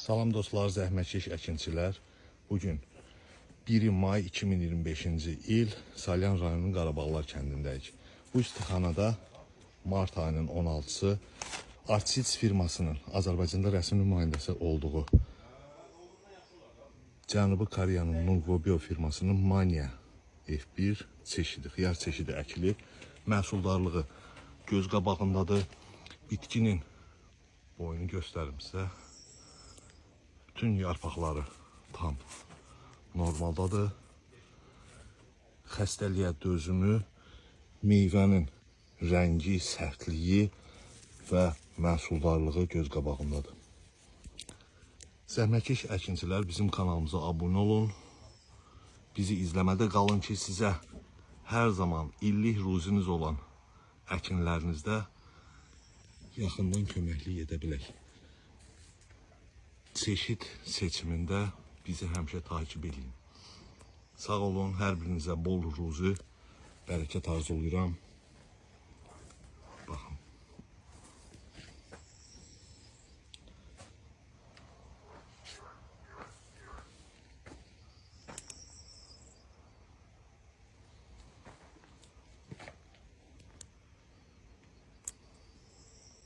Salam dostlar, zəhmətkeş əkinçilər. Bugün 1 may 2025-ci il Salyan rayonunun Qarabağlar kəndindəyik. Bu istixanada mart ayının 16-sı Artsits firmasının Azərbaycanda rəsmi nümayəndəsi olduğu Cənubi Koreyanın Nungobyo firmasının Mania F1 çeşidi, xiyar çeşidi əkilib. Məhsuldarlığı göz qabağındadır. Bitkinin boyunu göstərim sizə. Bütün yarpaqları tam normaldadır. Xəstəliyə dözümü, meyvənin rəngi, sərtliyi və məhsuldarlığı göz qabağındadır. Zəhmətkeş əkinçilər, bizim kanalımıza abunə olun. Bizi izləmədə qalın ki, sizə hər zaman illik ruziniz olan əkinlərinizdə yaxından köməklik edə bilək. Çeşid seçimində bizi həmişə takip edin. Sağ olun, hər birinizə bol ruzi, bərəkət arzulayıram.